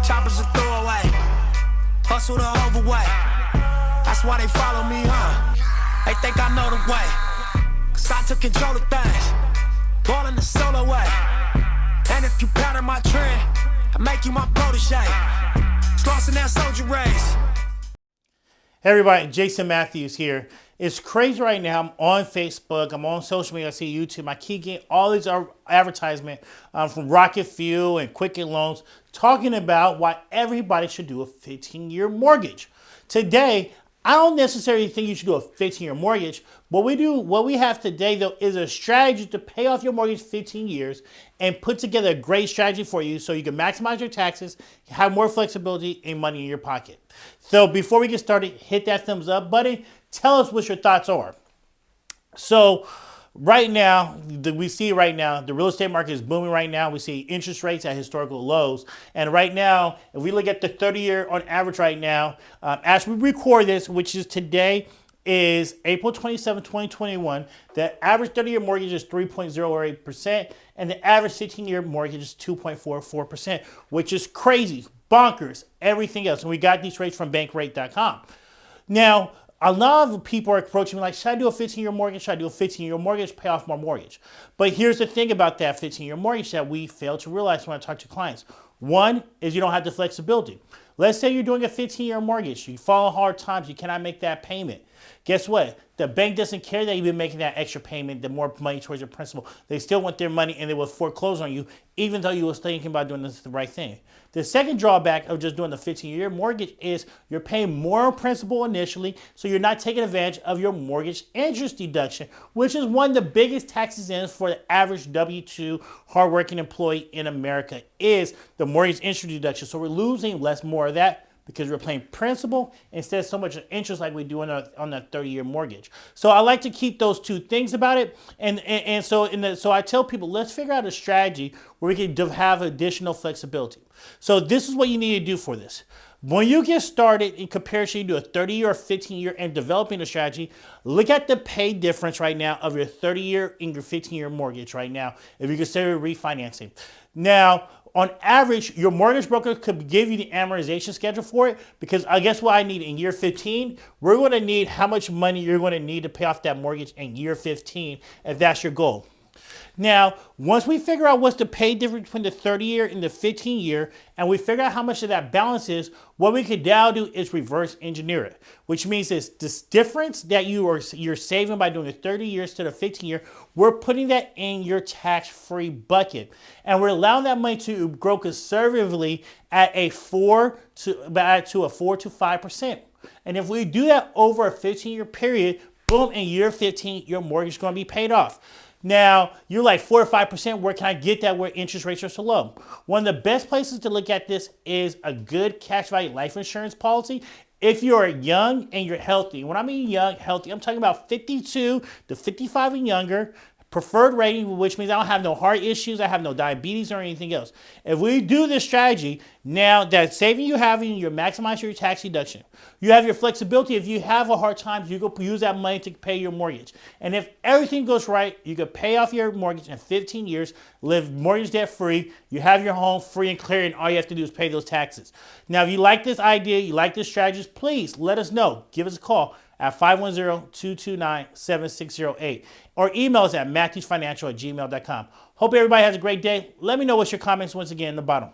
Choppers a throwaway. Hustle the overweight. That's why they follow me, huh? They think I know the way. Cause I took control of things. Ballin' the solo way. And if you pattern my trend, I make you my protege. Lost in that soldier race. Hey everybody, Jason Matthews here. It's crazy right now. I'm on Facebook, I'm on social media, I see YouTube. I keep getting all these advertisement from Rocket Fuel and Quicken Loans talking about why everybody should do a 15-year mortgage. Today, I don't necessarily think you should do a 15-year mortgage. What we have today though is a strategy to pay off your mortgage 15 years and put together a great strategy for you so you can maximize your taxes, have more flexibility and money in your pocket. So before we get started, hit that thumbs up button. Tell us what your thoughts are. So right now, we see right now, the real estate market is booming right now. We see interest rates at historical lows. And right now, if we look at the 30-year on average right now, as we record this, which is today, is April 27, 2021, the average 30-year mortgage is 3.08%, and the average 15-year mortgage is 2.44%, which is crazy, bonkers, everything else. And we got these rates from bankrate.com. Now, a lot of people are approaching me like, should I do a 15-year mortgage? Should I do a 15-year mortgage, pay off my mortgage? But here's the thing about that 15-year mortgage that we fail to realize when I talk to clients. One is you don't have the flexibility. Let's say you're doing a 15-year mortgage. You fall on hard times. You cannot make that payment. Guess what? The bank doesn't care that you've been making that extra payment, the more money towards your principal. They still want their money and they will foreclose on you, even though you were thinking about doing this the right thing. The second drawback of just doing the 15-year mortgage is you're paying more principal initially, so you're not taking advantage of your mortgage interest deduction, which is one of the biggest taxes in for the average W-2 hardworking employee in America is the mortgage interest deduction. So we're losing more of that because we're paying principal instead of so much interest like we do on a 30-year mortgage. So I like to keep those two things about it. So I tell people, let's figure out a strategy where we can have additional flexibility. So this is what you need to do for this. When you get started in comparison to a 30-year or 15-year and developing a strategy, look at the pay difference right now of your 30-year and your 15-year mortgage right now if you consider refinancing. Now, on average, your mortgage broker could give you the amortization schedule for it because I guess what I need in year 15, we're going to need how much money you're going to need to pay off that mortgage in year 15 if that's your goal. Now, once we figure out what's the pay difference between the 30-year and the 15-year, and we figure out how much of that balance is, what we could now do is reverse engineer it, which means this difference that you're saving by doing the 30 years to the 15-year, we're putting that in your tax-free bucket, and we're allowing that money to grow conservatively at a 4 to 5%. And if we do that over a 15-year period, boom, in year 15, your mortgage is going to be paid off. Now, you're like 4 or 5%, where can I get that where interest rates are so low? One of the best places to look at this is a good cash value life insurance policy. If you're young and you're healthy, when I mean young, healthy, I'm talking about 52 to 55 and younger, preferred rating, which means I don't have no heart issues, I have no diabetes or anything else. If we do this strategy, now that saving you having, you maximize your tax deduction. You have your flexibility. If you have a hard time, you go use that money to pay your mortgage. And if everything goes right, you could pay off your mortgage in 15 years, live mortgage debt free, you have your home free and clear, and all you have to do is pay those taxes. Now, if you like this idea, you like this strategy, please let us know. Give us a call at 510-229-7608 or email us at matthewsfinancial@gmail.com. Hope everybody has a great day. Let me know what's your comments once again in the bottom.